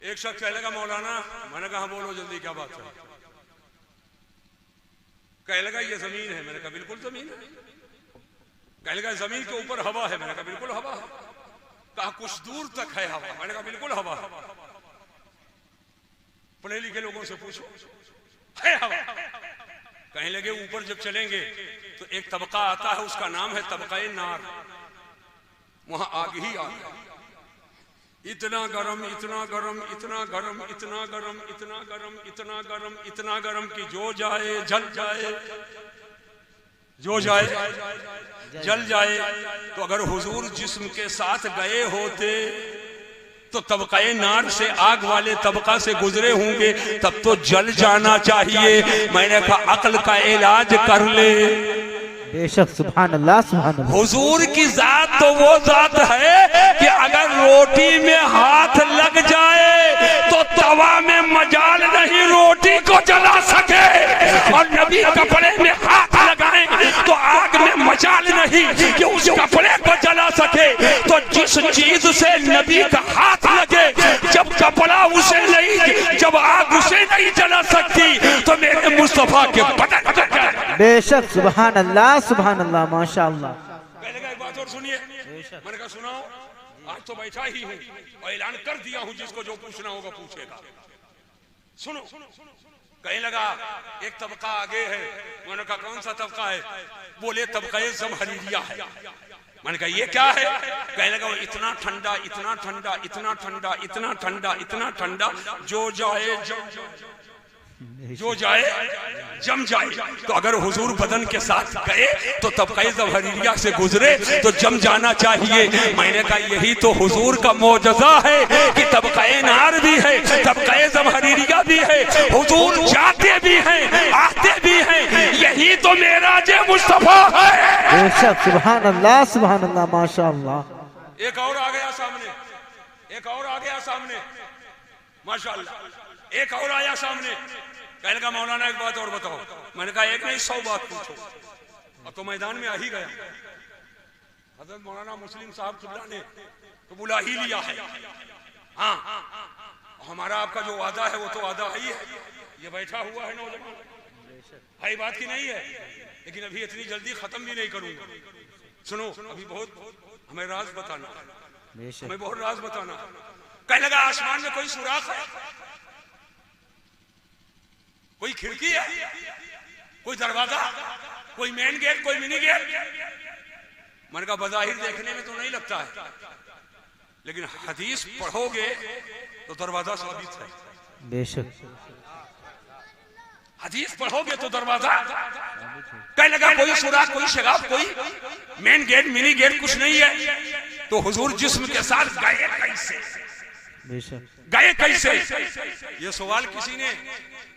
एक शख्स कहने लगा मौलाना, मैंने कहा बोलो जल्दी क्या बात है। कहने लगा ये जमीन है, मैंने कहा बिल्कुल जमीन है। कहने लगा जमीन के ऊपर हवा है, मैंने कहा बिल्कुल हवा है। कहा कुछ दूर तक है हवा, मैंने कहा बिल्कुल हवा है। पढ़े लिखे लोगों से पूछो है हवा। कहने लगे ऊपर जब चलेंगे तो एक तबका आता है, उसका नाम है तबका नार, वहां आग ही आग, इतना गरम इतना गरम इतना गरम इतना गरम इतना गरम इतना गरम इतना गरम कि जो जाए जल जाए, जो जाए जल जाए। तो अगर हुजूर जिस्म के साथ गए होते तो तबका नार से आग वाले तबका से गुजरे होंगे, तब तो जल जाना चाहिए। मैंने कहा अक्ल का इलाज कर ले। बेशक सुभान अल्लाह सुभान अल्लाह। हुजूर की जात तो वो जात है कि अगर रोटी में हाथ लग जाए तो तवा में मजाल नहीं रोटी को जला सके, और नबी कपड़े में हाथ लगाए तो आग में मजाल नहीं कि उस कपड़े को जला सके। तो जिस चीज से नबी का हाथ लगे, जब कपड़ा उसे नहीं, जब आग उसे नहीं जला सकती तो मेरे मुस्तफा के बदन को जला। बेशक सुभान अल्लाह सुभान अल्लाह माशाअल्लाह। कहने का एक बात और सुनिए, मैंने कहा सुनाओ। आज तो बैठा ही हूँ और ऐलान कर दिया हूँ, जिसको जो पूछना होगा पूछेगा। सुनो। कहने लगा एक तबका आगे है। मैंने कहा कौन सा तबका है? बोले तबका ज़महरीरिया है। मैंने कहा ये क्या है? कहने लगा इतना ठंडा इतना ठंडा इतना ठंडा इतना ठंडा इतना ठंडा, जो जाए जो जाए जम जाए। तो अगर हुजूर बदन के साथ गए तो तबका ज़महरीरिया से गुजरे तो जम जाना चाहिए। मैंने कहा यही तो हुजूर का मौजज़ा है कि तबका नार भी है, तबका ज़महरीरिया भी है, हुजूर जाते भी हैं आते भी हैं। यही तो मेराज मुस्तफा है। बेशक सुभान अल्लाह सुभान अल्लाह माशाअल्लाह। एक और आ गया सामने, एक और आ गया सामने, माशाअल्लाह। एक और आया सामने। कहने का मौलाना एक बात और बताओ। मैंने कहा एक नहीं 100 बात पूछो। अब तो मैदान में आ ही गया। हजरत मौलाना मुस्लिम साहब किबला ने तो बुला ही लिया है। हाँ, हमारा आपका जो वादा है वो तो वादा ही है। ये बैठा हुआ है नौजवान, भाई बात की नहीं है, लेकिन अभी इतनी जल्दी खत्म भी नहीं करूंगा। सुनो, अभी बहुत हमें राज बताना, हमें बहुत राज बताना। कहने लगा आसमान में कोई सुराख है, कोई खिड़की है, कोई दरवाजा, कोई मेन गेट, कोई मिनी गेट। मन का बज़ाहिर देखने में तो नहीं लगता है, लेकिन हदीस पढ़ोगे तो दरवाजा साबित है। बेशक हदीस पढ़ोगे तो दरवाजा। कहने लगा कोई सुराख, कोई शगाफ, कोई मेन गेट, मिनी गेट कुछ नहीं है। तो हुजूर जिस्म के साथ गए कैसे? गए कैसे? ये सवाल किसी ने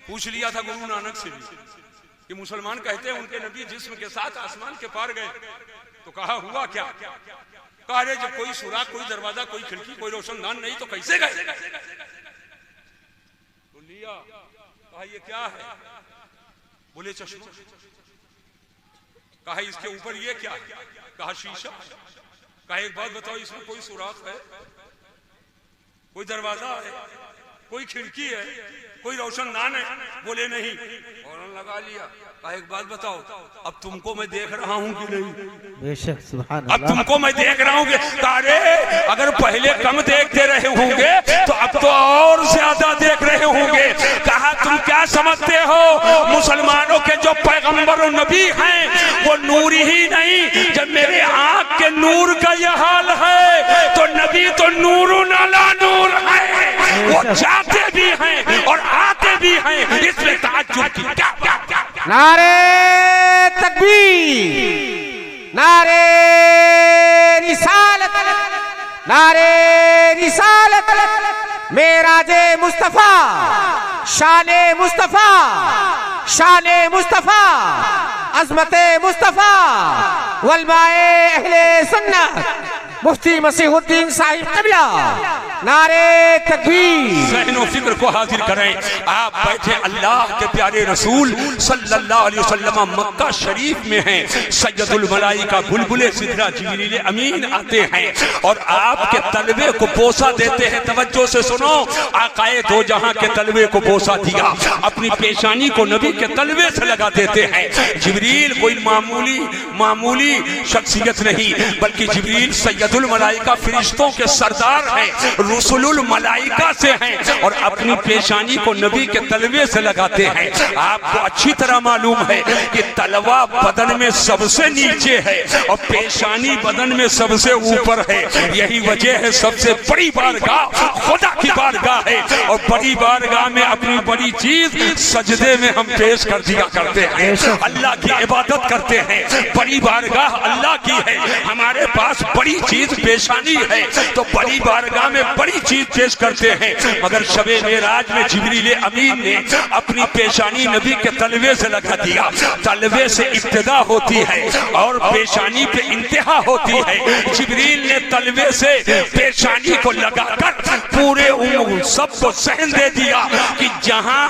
पूछ लिया था गुरु नानक से भी कि मुसलमान कहते हैं उनके नबी जिस्म के साथ आसमान के पार गए। तो कहा हुआ क्या? कहा रे जब कोई सुराख, कोई दरवाजा, कोई खिड़की, कोई रोशनदान नहीं तो कैसे गए? तो लिया, कहा ये क्या है? बोले चश्मा। कहा इसके ऊपर ये क्या? कहा शीशा। कहा एक बात बताओ, इसमें कोई सुराख है, कोई दरवाजा है, कोई खिड़की है, कोई रोशनदान है? बोले नहीं। और लगा लिया। कहा एक बात बताओ, अब तुमको मैं देख रहा हूँ कि नहीं? बेशक सुभान अब तुमको मैं देख रहा हूँ कि अरे अगर पहले कम देखते रहे होंगे तो अब तो और ज्यादा देख रहे होंगे। कहा तुम क्या समझते हो, मुसलमानों के जो पैगंबर और नबी हैं वो नूर ही नहीं, जब मेरे आंख के नूर का यह हाल है तो नबी तो नूर नाला नूर है। वो जाते भी हैं और आते भी हैं, इसमें ताज्जुब की क्या? नारे तकबीर, नारे रिसालत, नारे रिसालत, मेराजे मुस्तफा, शाने मुस्तफा, शाने मुस्तफा, अज़मते मुस्तफा, वलमाए अहले सुन्नत। मुफ्ती मसीहुद्दीन साहिब क़िबला। नारे तकबीर। ज़हनो फिक्र को हाजिर करें। आप बैठे अल्लाह के प्यारे रसूल सल्लल्लाहु अलैहि वसल्लम मक्का शरीफ में हैं। सैयदुल मलाइका बुलबुले सिदरा जिब्रील अमीन आते हैं और आपके तलवे को बोसा देते हैं। तवज्जो से सुनो, आकाए दो जहां के तलवे को बोसा दिया, अपनी पेशानी को नबी के तलवे से लगा देते हैं। जिब्रील कोई मामूली शख्सियत नहीं, बल्कि जिब्रील सैयदुल मलाइका फरिश्तों के सरदार हैं, रुसुलुल मलाइका से हैं और अपनी पेशानी को नबी के तलवे से लगाते हैं। आपको अच्छी तरह मालूम है कि तलवा बदन में सबसे नीचे है और पेशानी बदन में सबसे ऊपर है। यही वजह है सबसे बड़ी बारगाह खुदा की बारगाह है और बड़ी बारगाह में अपनी बड़ी चीज सजदे में हम पेश कर दिया करते हैं, अल्लाह की इबादत करते हैं। बड़ी बारगाह अल्लाह की है, हमारे पास बड़ी चीज पेशानी है तो बड़ी बारगाह में बड़ी चीज पेश करते हैं। मगर शबे मेराज में जिब्रील अमीन ने अपनी पेशानी नबी के तलवे से लगा दिया। तलवे से इब्तिदा होती है और पेशानी पे इंतहा होती है। जिब्रील ने तलवे से पेशानी को लगाकर पूरे सबको सहन दे दिया कि जहां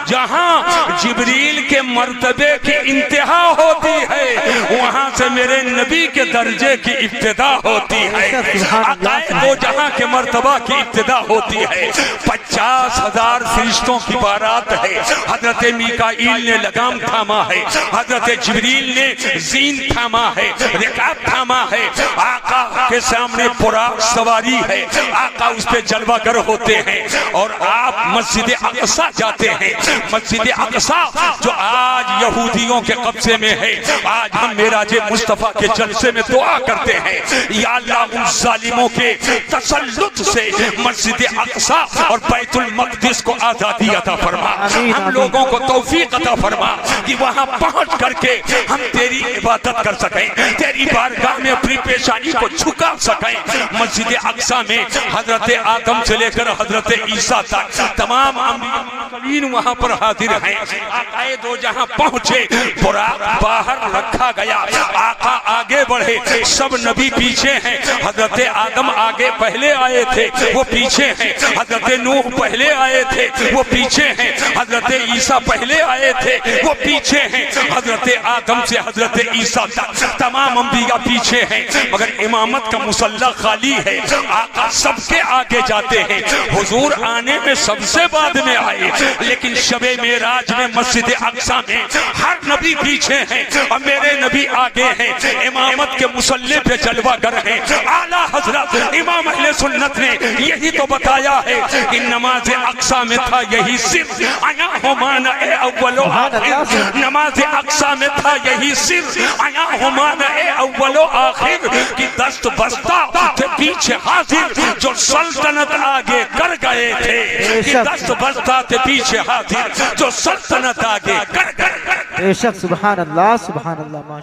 जहां जिब्रील के मर्तबे की इंतहा होती है वहां से मेरे नबी के दर्जे की इब्तिदा होती है। अकाए दो जहां के मर्तबा की इब्तिदा होती है। 50,000 फरिश्तों की बारात है। हजरत मीकाईल ने लगाम थामा है, हजरत जिब्रील ने जीन थामा है, रिकाब थामा है। आका के सामने बुराक सवारी है, आका उस पे जलवागर होते हैं और आप मस्जिद अक़सा जाते हैं। मस्जिद अक़सा जो आज यहूदियों के कब्जे में है, आज हम मेराजे मुस्तफा के जलसे में दुआ करते हैं, या अल्लाह उन जालिमों के तसल्लुत से मस्जिद अक़सा और बैतुल मक़दिस को आज़ादी अता फरमा। हम लोगों को तौफीक अता फरमा कि वहां पहुंच करके हम तेरी इबादत कर सकें, तेरी बारगाह में अपनी पेशानी को झुका सकें। मस्जिद अक़सा में हजरत आदम से लेकर हजरत ईसा तक तमाम अम्बिया वहां पर हाजिर हैं। आकाए दो जहां पहुंचे, बुराक बाहर रखा गया, आका आगे बढ़े, सब नबी पीछे हैं। हजरत आदम आगे पहले आए थे, वो पीछे हैं। हजरत नूह पहले आए थे, वो पीछे हैं। हजरत ईसा पहले आए थे, वो पीछे हैं। हजरत आदम से हजरत ईसा तक तमाम अम्बिया पीछे हैं। मगर इमामत का मुसल्ला खाली है, आका सबके आगे जाते हैं। हुजूर आने में सबसे बाद में आए, लेकिन शबे मेराज में मस्जिद अक़सा में हर नबी पीछे हैं और मेरे नबी आगे हैं। इमामत के मुसल्ले पे जलवागर हैं। आला हजरत इमाम अहले सुन्नत ने यही तो बताया है कि नमाज अक़सा में था यही सिर, आया हो माना ए अव्वलो आखिर। नमाज अक़सा में था यही सिर, आया हो माना ए अव्वलो आखिर। कि दस्त बस्ता थे पीछे हाजिर, जो सल्तनत आगे कर गए थे। कि दस्त बस्ता थे पीछे हाजिर, जो सल्तनत आगे कर गए। बेशक सुभान अल्लाह माशाअल्लाह।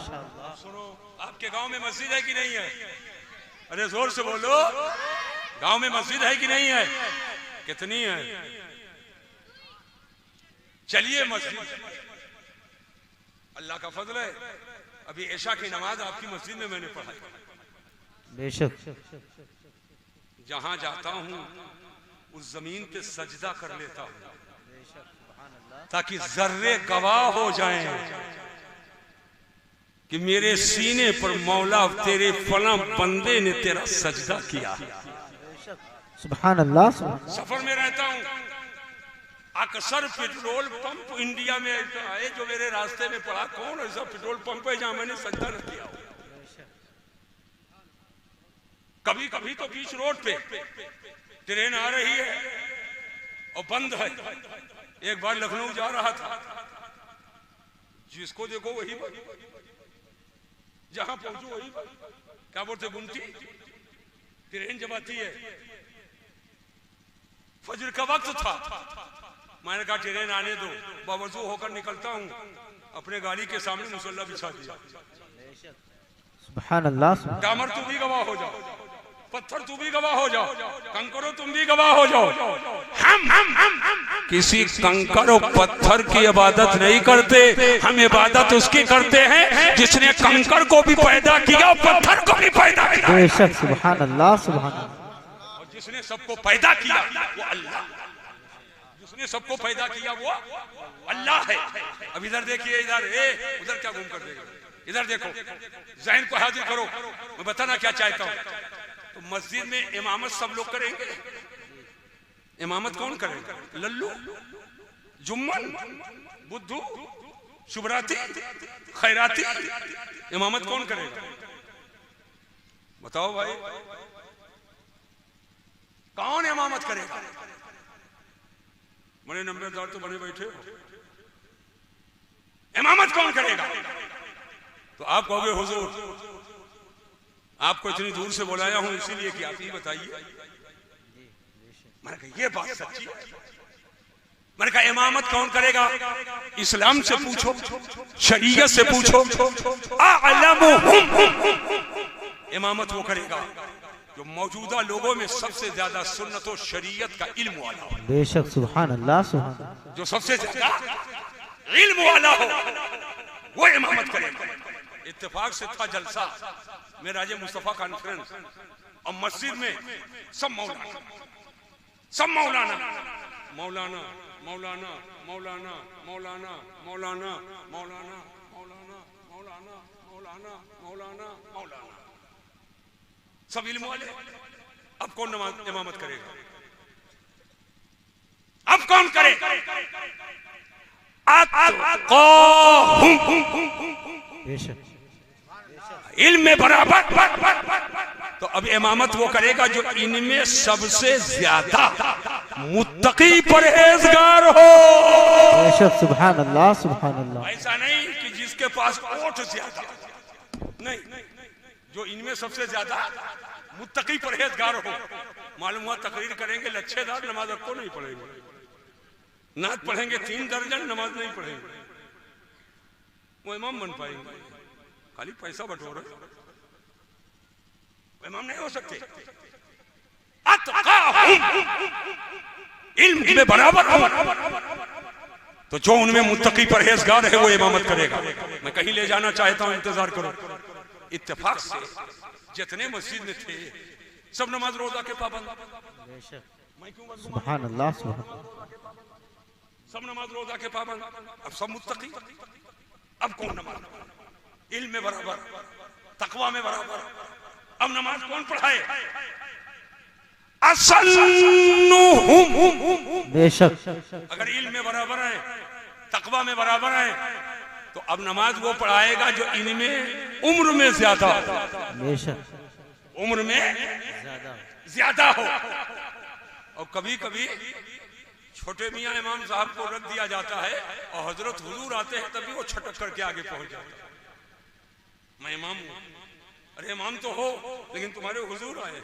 सुनो, आपके गांव में मस्जिद है कि नहीं है? अरे जोर से बोलो, गांव में मस्जिद है कि नहीं है? कितनी है? चलिए मस्जिद, अल्लाह का फजल है। अभी ऐशा की नमाज आपकी मस्जिद में मैंने पढ़ाई। बेशक जहां जाता हूं उस जमीन पे सजदा कर लेता हूं ताकि जर्रे गवाह हो जाएं कि मेरे सीने पर मौला तेरे फला बंदे ने तेरा सजदा किया। सुभान अल्लाह। सफर में रहता हूं, अक्सर पेट्रोल पंप इंडिया में ऐसा है जो मेरे रास्ते में पड़ा। कौन ऐसा पेट्रोल पंप है जहां मैंने सजदा न किया? कभी कभी तो बीच रोड पे ट्रेन आ रही है और बंद है। एक बार लखनऊ जा रहा था, जिसको देखो वही जहां पहुंचू वही क्या बोलते गुमटी। ट्रेन जब आती है, फजर का वक्त था, मैंने कहा ट्रेन आने दो, बावजू होकर निकलता हूं, अपने गाड़ी के सामने मुसल्ला बिछा दिया। सुभान अल्लाह। डामर तू भी गवाह हो जाओ, पत्थर तू भी गवाह हो जाओ, कंकरो तुम भी गवाह हो जाओ। हम किसी कंकर और पत्थर की इबादत नहीं करते, हम इबादत उसकी करते हैं जिसने कंकर को भी पैदा किया और पत्थर को भी पैदा किया। बेशक सुभान अल्लाह सुभान अल्लाह। और जिसने सबको पैदा किया वो अल्लाह, जिसने सबको पैदा किया वो अल्लाह है। अब इधर देखिए, इधर उधर क्या घूम कर देगा, इधर देखो, ज़हन को हाजिर करो। मैं बताना क्या चाहता हूँ, तो मस्जिद में इमामत सब लोग करेंगे। इमामत कौन करेगा? लल्लू, जुम्मन, बुद्धू, शुभराती, खैराती, इमामत कौन करेगा? बताओ भाई, कौन इमामत करेगा? बड़े नंबरदार तो बने बैठे हो, इमामत कौन करेगा? तो आप कहोगे हुजूर आपको इतनी दूर से बुलाया हूं इसीलिए कि आप ही बताइए। मैंने कहा ये बात सच्ची है। मैंने कहा इमामत कौन करेगा? इस्लाम से पूछो, शरीयत से पूछो। इमामत वो करेगा जो मौजूदा लोगों में सबसे ज्यादा सुन्नत और शरीयत का इल्म वाला हो। बेशक सुभान अल्लाह सुभान। जो सबसे ज्यादा इल्म वाला हो वो इमामत करेगा। इत्तेफाक से था जलसा में राजे मुस्तफा कॉन्फ्रेंस, और मस्जिद में सब मौलाना, सब मौलाना, मौलाना मौलाना मौलाना मौलाना मौलाना मौलाना मौलाना मौलाना मौलाना मौलाना मौलाना, सब इल्म वाले। अब कौन नमाज इमामत करेगा? अब कौन करे? इल्म में बराबर। तो अब इमामत वो करेगा जो इनमें सबसे ज्यादा मुत्तकी परहेजगार हो। बेशक सुभान अल्लाह सुभान अल्लाह। ऐसा नहीं कि जिसके पास वोट ज्यादा, नहीं, जो इनमें सबसे ज्यादा मुत्तकी परहेजगार हो। मालूम हुआ तकरीर करेंगे लच्छेदार, नमाज को नहीं पढ़ेंगे, नात पढ़ेंगे 3 दर्जन, नमाज नहीं पढ़ेंगे, वो इमाम बन पाएंगे? खाली पैसा बटोर, इमाम नहीं हो सकते। इल्म में बराबर हो, तो जो उनमें मुत्तकी परहेजगार है वो इमामत करेगा। मैं कहीं ले जाना चाहता हूं, इंतजार करो। इत्तेफाक से जितने मस्जिद में थे सब नमाज रोजा के पाबंद। सुभान अल्लाह सुभान। सब नमाज रोजा के पाबंद, अब सब मुत्तकी। अब कौन नमाज? इल्म में बराबर, तकवा में बराबर। अब नमाज कौन पढ़ाए? बेशक। अगर इल्म में बराबर है, तकवा में बराबर है, तो अब नमाज वो पढ़ाएगा जो इनमें उम्र में ज्यादा, बेशक उम्र में ज्यादा हो। और कभी कभी छोटे मियाँ इमाम साहब को रख दिया जाता है और हजरत हुजूर आते हैं, तभी वो छटक करके आगे पहुंच जाता है। मैं इमाम हूं। अरे इमाम तो हो, लेकिन तुम्हारे हुजूर आए,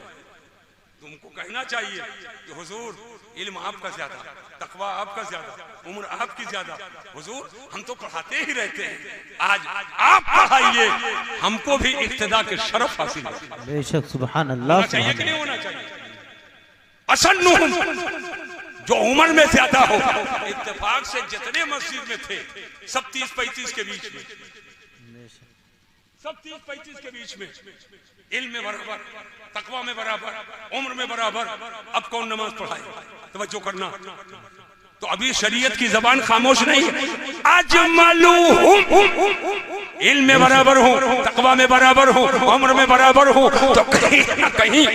तुमको कहना चाहिए कि हुजूर इल्म आपका ज्यादा, तकवा आपका ज्यादा, उम्र आपकी ज्यादा। हुजूर हम तो पढ़ाते ही रहते हैं, आज आप पढ़ाइए, हमको भी इक्तिदा के शरफ हासिल हो। बेशक सुभान अल्लाह चाहिए कि नहीं होना चाहिए? असन्नुहुम, जो उम्र में ज्यादा हो। इत्तेफाक से जितने मस्जिद में थे सब 30-35 के बीच में, सब 30-35 के बीच में, इल्म में बराबर, तकवा में बराबर, उम्र में बराबर। अब कौन नमाज पढ़ाए? तवज्जो करना। तो अभी शरीयत की जबान खामोश नहीं है। अजमलुहुम, इल्म में बराबर हो, तकवा में बराबर हो, उम्र में बराबर हो, तो कहीं ना कहीं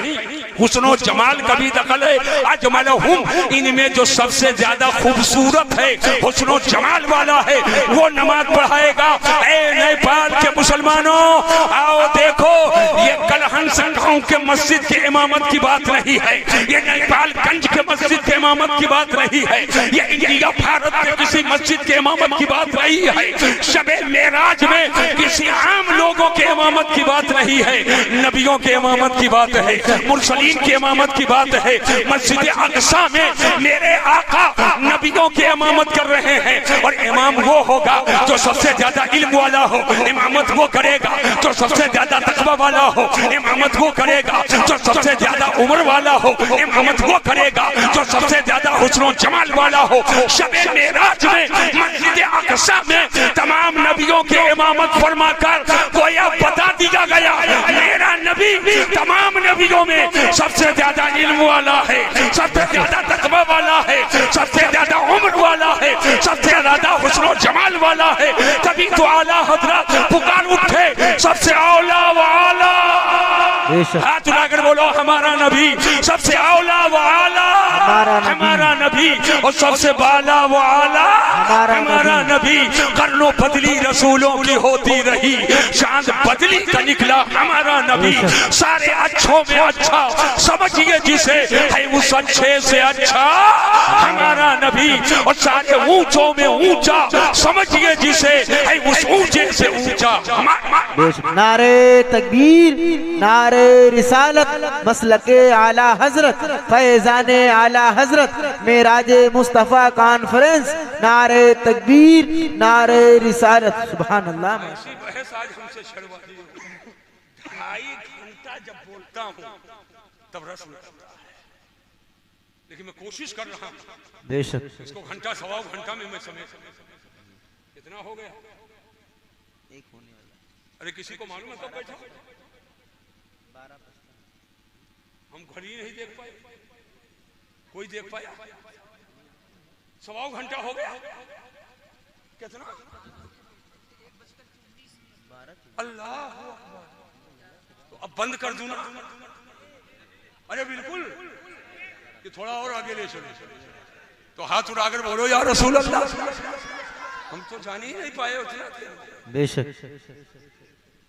हुस्नो जमाल का भी दखल है। अजमलुहुम, इनमें जो सबसे ज्यादा खूबसूरत है, हुस्नो जमाल वाला है, वो नमाज पढ़ाएगा। ए नेपाल के मुसलमानों, आओ देखो, ये कलहंसन गांव के मस्जिद के इमामत की बात नहीं है, ये नेपालगंज के मस्जिद के इमामत की बात नहीं है, ये इंडिया भारत के किसी मस्जिद के इमामत की बात नहीं है, शबे मेराज में किसी आम लोगों के इमामत की बात नहीं है, नबियों के इमामत की बात है, मुरसलीन मुरसलीन की इमामत की बात है। मस्जिद अक़सा में मेरे आका नबियों की इमामत कर रहे हैं और इमाम वो होगा जो सबसे ज्यादा इल्म वाला हो, इमामत वो करेगा जो सबसे ज्यादा तक़वा वाला हो, इमामत वो करेगा जो सबसे ज्यादा उम्र वाला हो, इमामत वो करेगा जो सबसे ज्यादा हुस्न जमाल वाला हो। शब मेराज में मस्जिद अक़सा में तमाम नबियों की इमामत फरमाकर गोया बता दिया गया मेरा नबी तमाम नबियों में सबसे ज्यादा इल्म वाला है, सबसे ज्यादा तक़वा वाला है, सबसे ज्यादा उम्र वाला है, सबसे ज्यादा हुस्न जमाल वाला है। तभी तो आला हज़रत पुकार उठे सबसे औला व आला, हाथ उठाकर बोलो हमारा नबी सबसे औला व आला, हमारा नबी और सबसे बाला व आला हमारा नबी। कर्नो बदली रसूलों की होती रही, चांद बदली का निकला हमारा नबी। सारे अच्छों में अच्छा समझिए जिसे है उस अच्छे से अच्छा हमारा नबी, और सारे ऊंचों में ऊंचा समझिए जिसे है उस ऊंचे से ऊंचा। नारे तकबीर, नारे रिसालत, मसलके आला हजरत, फैजाने आला हजरत, मेराजे मुस्तफ़ा कॉन्फ्रेंस, नारे तकबीर, नारे रिसालत। सुभान अल्लाह। बहस आज हमसे छड़वा दी। 2.5 घंटा जब बोलता हूँ तब रस निकलता है, लेकिन मैं कोशिश कर रहा हूँ बेशक इसको घंटा सवा घंटा में मैं समय कितना हो गया। अरे किसी को मालूम है कब बैठा? हम घड़ी नहीं देख पाए, कोई देख पाया? सवा घंटा हो गया। कितना? अल्लाह, तो अब बंद कर दूं ना? अरे बिल्कुल कि थोड़ा और आगे ले चलो। तो हाथ उठाकर बोलो या रसूल अल्लाह। हम तो जान ही नहीं पाए उतना। बेशक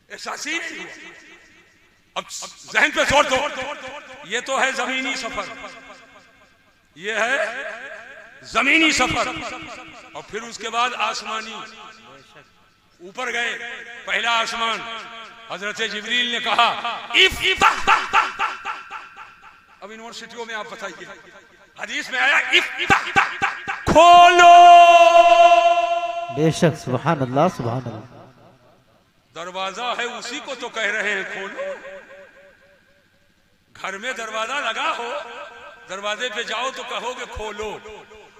एहसास ही नहीं। अब जहन पे जोर दो, ये तो है जमीनी सफर, ये है जमीनी सफर, और फिर उसके बाद आसमानी। ऊपर गए, पहला आसमान, हजरत जिब्रील ने कहा इफ्ताह। अब यूनिवर्सिटियों में आप बताइए, हदीस में आया इफ्ताह, खोलो। बेशक सुभान अल्लाह, सुभान अल्लाह। दरवाजा है उसी को तो कह रहे हैं खोलो। घर में दरवाजा लगा हो, दरवाजे पे जाओ तो कहोगे खोलो।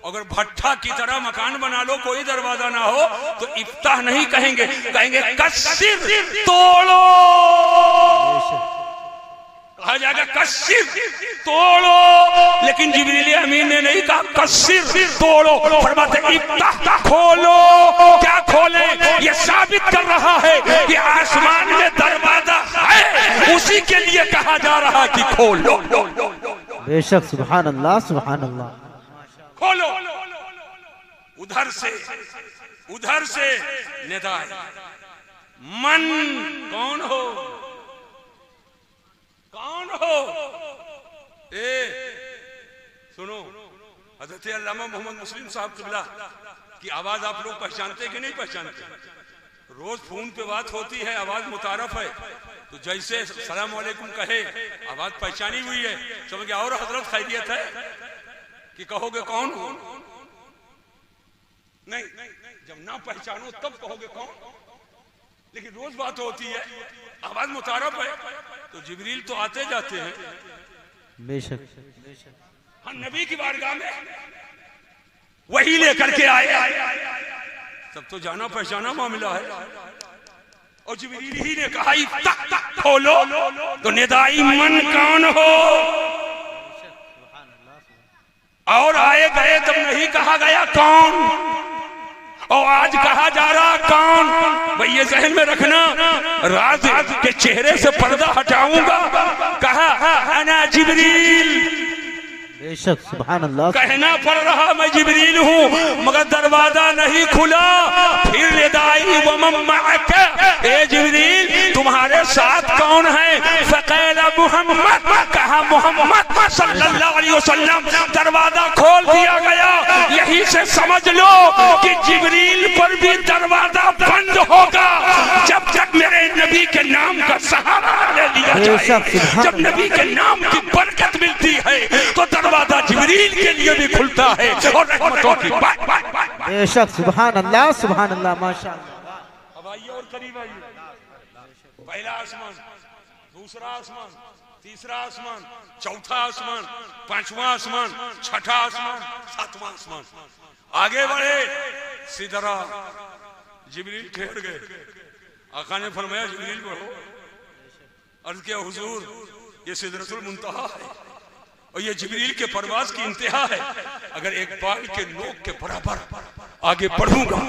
अगर भट्ठा की तरह मकान बना लो, कोई दरवाजा ना हो, तो इफ्ताह नहीं कहेंगे, कहेंगे कस्सिर, तोड़ो। कहा जाएगा कस्सिर, तोड़ो। लेकिन जिब्रील अमीन ने नहीं कहा कस्सिर, तोड़ो, फरमाते इफ्ताह, खोलो। क्या खोले? ये साबित कर रहा है कि आसमान में दरवाजा है, उसी के लिए कहा जा रहा है कि खोलो। बेशक सुभान अल्लाह, सुभान अल्लाह। खोलो। उधर से निदा है। मन कौन हो? कौन हो? सुनो, हज़रत अल्लामा मोहम्मद मुस्लिम साहब क़िबला की आवाज आप लोग पहचानते कि नहीं पहचानते? रोज फोन पे बात होती है, आवाज मुतारफ है, तो जैसे सलाम वालेकुम कहे आवाज पहचानी हुई है, समझ गया। और हजरत खैरियत है कि कहोगे कौन हो? नहीं, जब ना पहचानो तब कहोगे कौन। लेकिन रोज बात होती है, आवाज मुतारफ है, तो जिब्रील तो आते जाते हैं। बेशक हाँ, नबी की बारगाह में वही लेकर के आए, तब तो जाना पहचाना मामला है। और जिब्रील ही ने कहा इफ्ताह, खोलो। तो निदाई मन कौन हो? और आए गए तब नहीं कहा गया कौन, और आज कहा जा रहा कौन। भाई ये जहन में रखना, राज के चेहरे से पर्दा हटाऊंगा। कहा अना जिब्रील, बेशक सुभान अल्लाह। कहना पड़ रहा मैं जिब्रील हूँ, मगर दरवाजा नहीं खुला। फिर निदाई व मम्मअक, ए जिब्रील तुम्हारे साथ कौन है? फ़क़ाल मुहम्मद, कहा मोहम्मद सल्लल्लाहु अलैहि वसल्लम। दरवाजा खोल दिया गया। यही से समझ लो कि जिब्रील पर भी दरवाजा बंद होगा जब तक मेरे नबी नबी के नाम का सहारा ले लिया जाए, जब नबी के नाम की बरकत मिलती है तो दरवाजा जिब्रील के लिए भी खुलता है और रहमतों की बेशक सुभान अल्लाह माशाअल्लाह। अब आइए और करीब आइए। पहला आसमान, दूसरा आसमान, तीसरा आसमान, चौथा आसमान, पांचवा आसमान, छठा आसमान, सातवां आसमान। आगे बढ़े, सिदरा, जिब्रील ठहर गए। आका ने फरमाया जिब्रील बढ़ो। अर्ज किया हुजूर ये सिदरतुल मुंतहा है और ये जिब्रील के परवाज की इंतहा है। अगर एक बाल के नोक के बराबर आगे बढ़ूंगा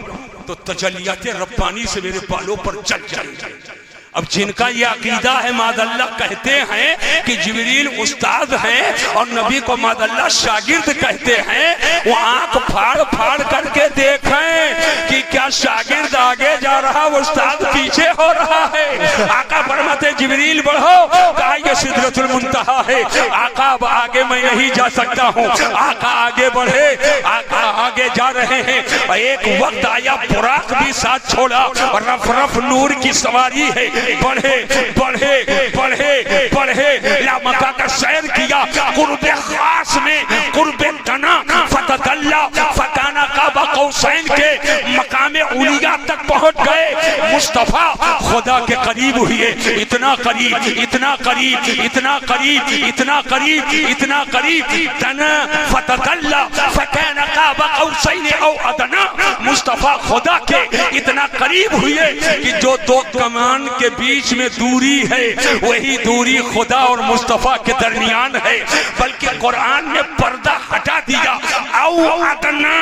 तो तजल्लियात रब्बानी से मेरे बालों पर चल जाएंगे। अब जिनका ये अकीदा है मादल्लाह कहते हैं कि जिब्रील उस्ताद हैं और नबी को मादल्लाह शागिर्द कहते हैं, वो आंख फाड़ फाड़ करके देखें कि क्या शागिर्द आगे जा रहा उस्ताद पीछे हो रहा है। आका फरमाते जिब्रील बढ़ो, कहा ये सिदरतुल मुंतहा है। आका अब आगे मैं नहीं जा सकता हूँ। आका आगे बढ़े, आका आगे जा रहे हैं। एक वक्त आया बुराक भी साथ छोड़ा और रफ रफ नूर की सवारी है। बढ़े बढ़े बढ़े बढ़े ला मक्का का सैर किया। कुर्बे खास में कुर्बे तना फतदल्ला फकाना काबा कौसैन के मकामे उलिया तक पहुंच गए। मुस्तफा खुदा के करीब हुए। इतना करीब, इतना करीब, इतना करीब, इतना करीब, इतना करीब। तना फतदल्ला फकाना काबा कौसैन औ अदना। मुस्तफा खुदा के इतना करीब हुए कि जो दो कमान के बीच में दूरी है वही दूरी खुदा और मुस्तफा के दरमियान है। बल्कि कुरान ने पर्दा हटा दिया, औ अदना,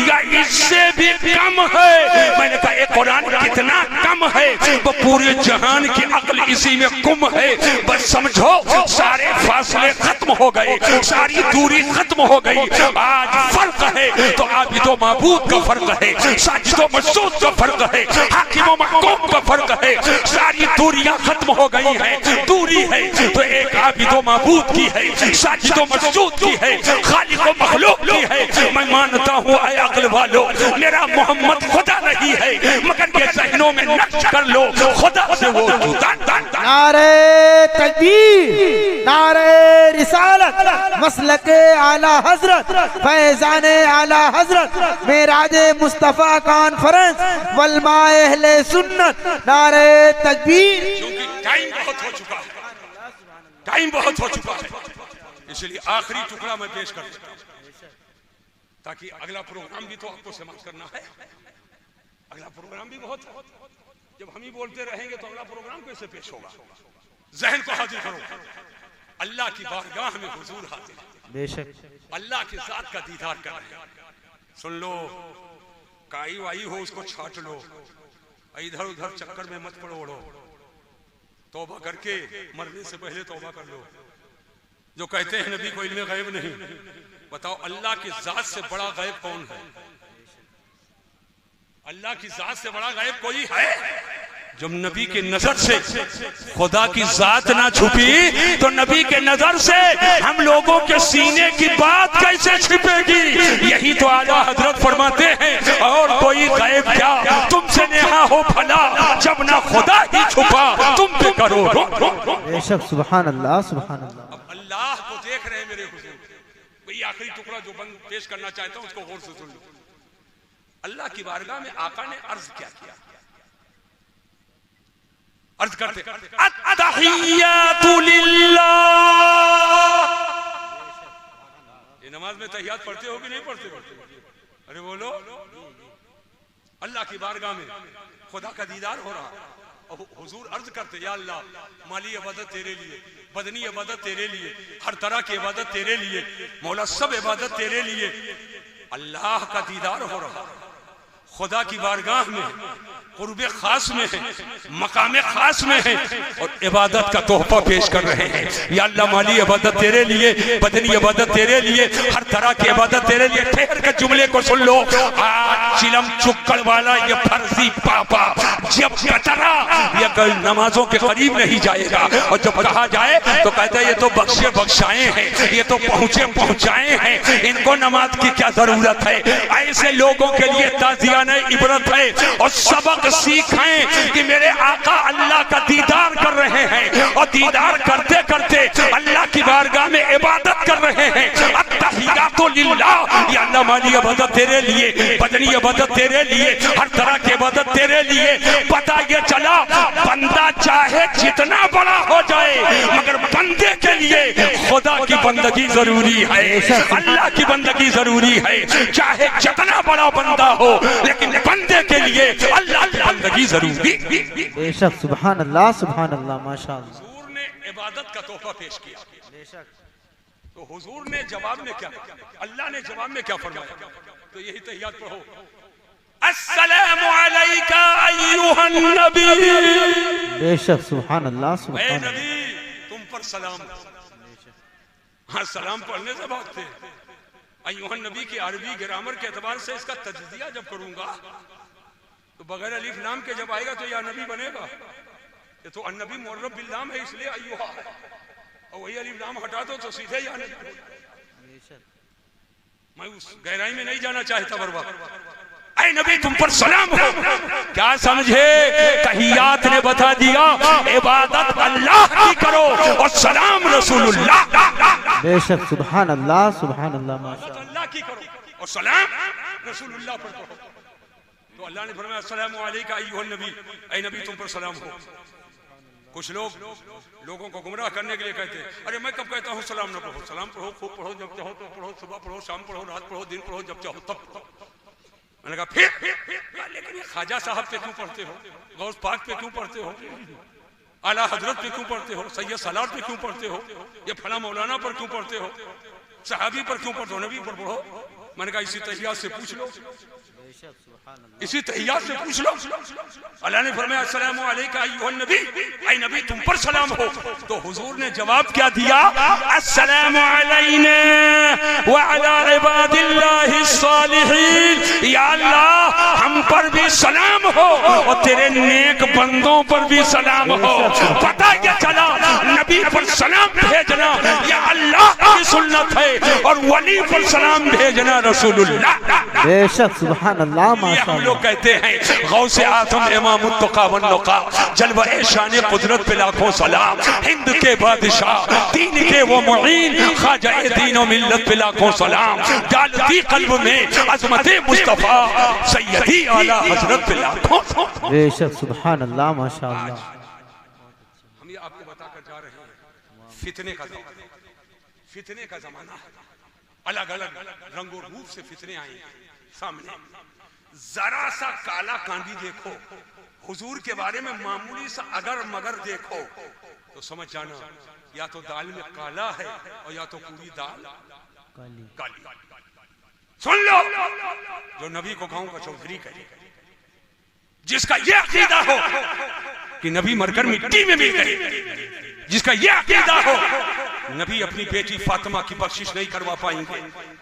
या इससे भी कम है। मैंने कहा ये कुरान कितना कम है, वो पूरे जहान की अक्ल इसी में गुम है। बस समझो सारे फासले खत्म हो गए, सारी दूरी खत्म हो गई। आज फर्क है तो आबिदो माबूद का फर्क है, साजिदो मसूद का फर्क है, हाकिमो महकूम का फर्क है। सारी दूरियां खत्म हो गई है। दूरी है तो एक आबिदो माबूद की है, साजिदो मसूद की है, खालिको मखलूक की है। मैं मानता हूँ ऐ अक्ल वालों, मेरा मोहम्मद खुदा नहीं है, मगर ये ज़हनों में नक्श कर लो खुदा से वो जुदा। नारे तकबीर, नारे रिसालत, मसलके आला हजरत, फैजाने आला हजरत, मेराजे मुस्तफा कॉन्फ्रेंस, वलमाए अहले सुन्नत, नारे तकबीर। क्योंकि टाइम बहुत हो चुका है, टाइम बहुत हो चुका है, इसलिए आखिरी टुकड़ा मैं पेश कर देता हूं ताकि अगला प्रोग्राम भी तो आपको समाप्त करना है। अगला प्रोग्राम भी बहुत है। जब हम ही बोलते रहेंगे तो अगला प्रोग्राम कैसे पेश होगा। जहन को हाजिर करो, अल्लाह की बारगाह में हुजूर हाजिर, बेशक अल्लाह के साथ का दीदार कर रहे हैं। सुन लो, काई वाई हो उसको छाट लो, इधर उधर चक्कर में मत पड़ो। तौबा करके मरने से पहले तौबा कर लो। जो कहते हैं नबी को इल्मे गैब नहीं, बताओ अल्लाह की जात से बड़ा गैब कौन है? अल्लाह की जात से बड़ा गैब कोई है? जब नबी के नजर से खुदा की जात ना छुपी तो नबी के नजर से हम लोगों के सीने की बात कैसे छिपेगी? यही तो आला हजरत फरमाते हैं, और कोई गैब क्या तुमसे नेहा हो भला, जब ना खुदा ही छुपा तुम पे करो। बेशक सुभान अल्लाह, सुभान अल्लाह। अब अल्लाह को देख रहे हैं मेरे हुजूर। वही आखिरी टुकड़ा जो बंद पेश करना चाहता हूं उसको गौर से सुन लो। अल्लाह की बारगाह में आका ने अर्ज क्या किया? अर्ज करते अत्तहियातु लिल्लाह। ये नमाज में तहियात पढ़ते हो कि नहीं पढ़ते? अरे बोलो। अल्लाह की बारगाह में खुदा का दीदार हो रहा और हुजूर अर्ज करते, या अल्लाह माली इबादत तेरे लिए, बदनी इबादत तेरे लिए, हर तरह की इबादत तेरे लिए, मौला सब इबादत तेरे लिए। अल्लाह का दीदार हो रहा खुदा की बारगाह में, कुर्बे खास में है, मकामे खास में है और इबादत का तोहफा पेश कर रहे हैं। या अल्लाह माली इबादत तेरे लिए, बदनी इबादत तेरे लिए, हर तरह की इबादत तेरे लिए। ठहर के जुमले को सुन लो। आज चिलम चुक्कड़ वाला ये फर्जी पापा जब कतरा ये नमाजों के करीब नहीं जाएगा और जब कहा जाए तो कहता है ये तो बख्शे बख्शाए हैं, ये तो पहुंचे पहुंचाए हैं, इनको नमाज की क्या जरूरत है। ऐसे लोगों के लिए ताज़िया दिया ने इबरत है और सबक सीखें कि मेरे आका अल्लाह का दीदार कर रहे हैं और दीदार करते करते अल्लाह की बारगाह में इबादत कर रहे हैं। अत्तहियातु लिल्लाह, या अल्लाह माली इबादत तेरे लिए, बदनी इबादत तेरे लिए, हर तरह की इबादत तेरे लिए। पता ये चला बंदा चाहे जितना बड़ा हो जाए मगर बंदे के लिए खुदा की बंदगी जरूरी है, अल्लाह की बंदगी जरूरी है। चाहे जितना बड़ा बंदा हो लेकिन बंदे के लिए अल्लाह की बंदगी जरूरी। बेशक सुभान अल्लाह माशाअल्लाह। हुजूर ने इबादत का तोहफा पेश किया, तो हुजूर ने जवाब में क्या, अल्लाह ने जवाब में क्या फरमाया? तो यही तहियात पढ़ो, अस्सलामु अलैका अय्युहन नबी। बेशक सुभान अल्लाह ऐ नबी तुम पर सलाम। हाँ, सलाम पढ़ने से बात थे। अय्युहन नबी की अरबी ग्रामर के एतबार से इसका तजदिया जब करूंगा तो बगैर अलीफ नाम के जब आएगा तो या नबी बनेगा। ये तो अन्नबी मुअर्रब बिल नाम है इसलिए अय्युहा है, और वही अलीफ नाम हटा दो तो सीधे या नबी। मैं उस गहराई में नहीं जाना चाहता बर्बाद। ऐ नबी तुम पर सलाम हो, क्या समझे? तहियात ने बता दिया इबादत अल्लाह की करो और सलाम रसूलुल्लाह। बेशक सुभान अल्लाह माशाअल्लाह। अल्लाह की करो और सलाम रसूलुल्लाह पर करो। तो अल्लाह ने फरमाया अस्सलामु अलैका अय्युहन नबी, ऐ नबी तुम पर सलाम हो। कुछ लोगों को गुमराह करने के लिए कहते हैं, अरे मैं कब कहता हूँ सलाम न पढ़ो? सलाम पढ़ो, खूब पढ़ो, जब चाहो तो पढ़ो, सुबह पढ़ो, शाम पढ़ो, रात पढ़ो, दिन पढ़ो, जब चाहो तब। मैंने कहा फिर लेकिन ख्वाजा साहब पे क्यों पढ़ते हो, गौस पाक पे क्यों पढ़ते हो, आला हजरत पे क्यों पढ़ते हो, सैयद सलार पे क्यों पढ़ते हो, ये फला मौलाना पर क्यों पढ़ते हो, सहाबी पर क्यों पढ़ते हो, नबी पर पढ़ो। मैंने कहा इसी तहियात से पूछ लो, इसी तहियात से पूछ लो। अल्लाह ने फरमाया अस्सलामु अलैका अय्युहन नबी, ऐ नबी तुम पर सलाम हो। तो हुजूर ने जवाब क्या दिया? अस्सलामु अलैना व अला इबादिल्लाहिस सालिहीन। या अल्लाह हम पर भी सलाम हो और तेरे नेक बंदों पर भी सलाम हो। पता क्या चला? नबी पर सलाम भेजना या अल्लाह की सुन्नत है और वली पर सलाम भेजना रसूलुल्लाह। बेशक सुभान अल्लाह माशाअल्लाह। हम लोग कहते हैं गौसे आज़म इमामुत तुक़ा वन नुक़ा, जलवा शान कुदरत पे लाखों सलाम। हिंद के बादशाह, दीन के वो मुईन, ख्वाजा दीन और मिल्लत पे लाखों सलाम। डालती कल्ब में अज़मत मुस्तफ़ा, सैयदी आला हज़रत पे लाखों। बेशक सुभान अल्लाह माशाअल्लाह। हम ये आपको बताकर जा रहे हैं फितने का ज़माना, फितने का ज़माना है। अलग अलग रंगों रूप से फितने आए सामने। जरा सा काला कांदी देखो, हुजूर के बारे में मामूली सा अगर मगर देखो तो समझ जाना या तो दाल में काला है और या तो पूरी दाल काली। सुन लो, जो नबी को गांव का चौधरी करे, जिसका यह अकीदा हो कि नबी मरकर मिट्टी में मिल गए, जिसका यह अकीदा हो नबी अपनी बेटी फातिमा की बख्शिश नहीं करवा पाएंगे,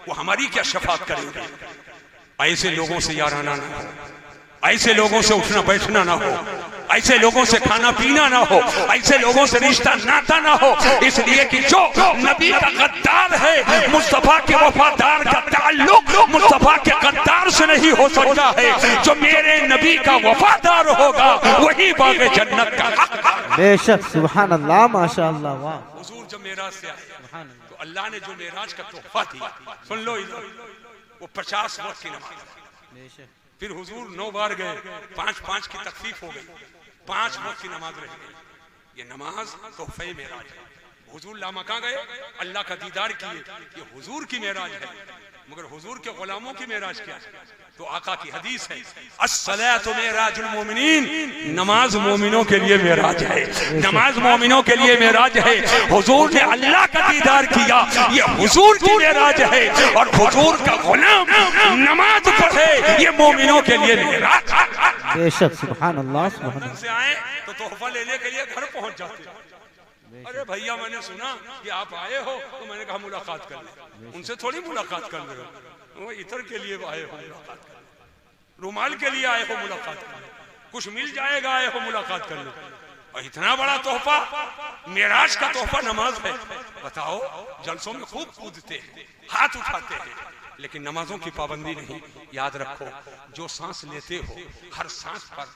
वो हमारी क्या शफाअत करेंगे। ऐसे लोगों से याराना ना हो, ऐसे लोगों से उठना बैठना ना हो, ऐसे लोगों से खाना पीना ना हो, ऐसे लोगों से रिश्ता नाता ना हो। इसलिए कि जो नबी का गद्दार है, मुस्तफा के वफादार का ताल्लुक मुस्तफा के गद्दार से नहीं हो सकता है। जो मेरे नबी का वफादार होगा वही बाग़े जन्नत का हक़। बेशक सुभान अल्लाह माशाअल्लाह। वाह। हुजूर जब मेराज से आए तो अल्लाह ने जो मेराज का तोहफा दिया, सुन लो इधर, वो 50 वक्त की नमाज। फिर हुजूर 9 बार गए, 5-5 की तखफीफ हो गई, 5 वक्त की नमाज रह गई। ये नमाज तोहफे मेराज है। हुजूर लामका गए, अल्लाह का दीदार किए, ये हुजूर की मेराज है। मगर हुजूर के गुलामों की मेराज क्या है? तो आका की हदीस है अस्सलातु मेराजुल मोमिनीन, नमाज मोमिनों के लिए मेराज है, नमाज मोमिनों के लिए मेराज है। हुजूर ने अल्लाह का दीदार किया, ये हुजूर की मेराज है। और हुजूर का गुलाम नमाज पढ़े, ये मोमिनों के लिए मेराज। बेशक सुभान अल्लाह सुभान अल्लाह। से आए तो तोहफा लेने के लिए घर पहुंच जाते। अरे भैया मैंने सुना कि आप आए हो, तो मैंने कहा मुलाकात कर ले। उनसे थोड़ी मुलाकात कर ले, वो इतर के लिए आए हो मुलाकात कर, रुमाल के लिए आए हो मुलाकात कर, कुछ मिल जाएगा आए हो मुलाकात कर ले। और इतना बड़ा तोहफा, मेराज का तोहफा नमाज है। बताओ, जलसों में खूब कूदते हैं, हाथ उठाते हैं, लेकिन नमाजों की पाबंदी नहीं। याद रखो, जो सांस लेते हो हर सांस पर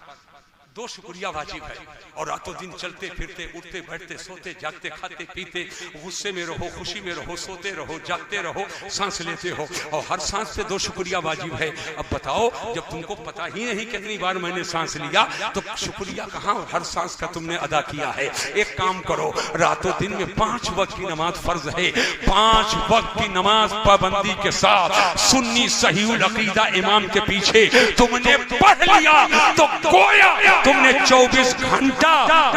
2 शुक्रिया वाजिब है। और रातों दिन चलते फिरते, उठते बैठते, सोते जागते, खाते पीते, गुस्से में रहो, खुशी में रहो, सोते रहो, जागते रहो, सांस लेते हो, और हर सांस पे 2 शुक्रिया वाजिब है। अब बताओ, जब तुमको पता ही नहीं कितनी बार मैंने सांस लिया, तो शुक्रिया कहाँ हर सांस का तुमने अदा किया है। एक काम करो, रातों दिन में 5 वक्त की नमाज फर्ज है। 5 वक्त की नमाज पाबंदी के साथ सुन्नी सहीउल अकीदा इमाम के पीछे तुमने पढ़ लिया तो गोया तुमने 24 घंटा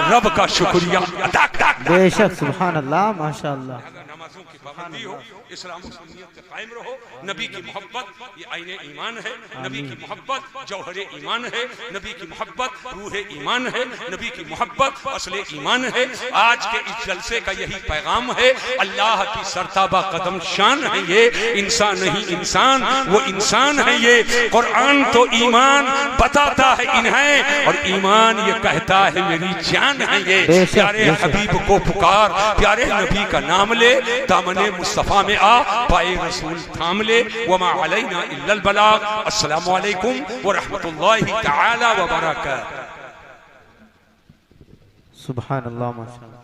रब का शुक्रिया अदा किया। बेशक, सुभान अल्लाह, माशाअल्लाह। नमाजों की पाबंदी हो, इस्लाम और सुन्नियत पे कायम रहो। नबी की मोहब्बत ये आईने ईमान है, नबी की मोहब्बत जौहरे ईमान है, नबी की मोहब्बत रूहे ईमान है, नबी की मोहब्बत असले ईमान है। आज के इस जलसे का यही पैगाम है। अल्लाह की सरताबा कदम शान है ये, इंसान नहीं इंसान, वो इंसान है ये। कुरान तो ईमान बताता है इन्हें, और ईमान ये कहता है मेरी जान है ये। प्यारे हबीब को पुकार, प्यारे नबी का नाम ले, दामने मुस्तफा में आ, पाए रसूल थाम ले। वमा अलैना इल्लल बलाग। अस्सलामु अलैकुम व रहमतुल्लाहि तआला व बरकातहू। सुभान अल्लाह, माशाअल्लाह।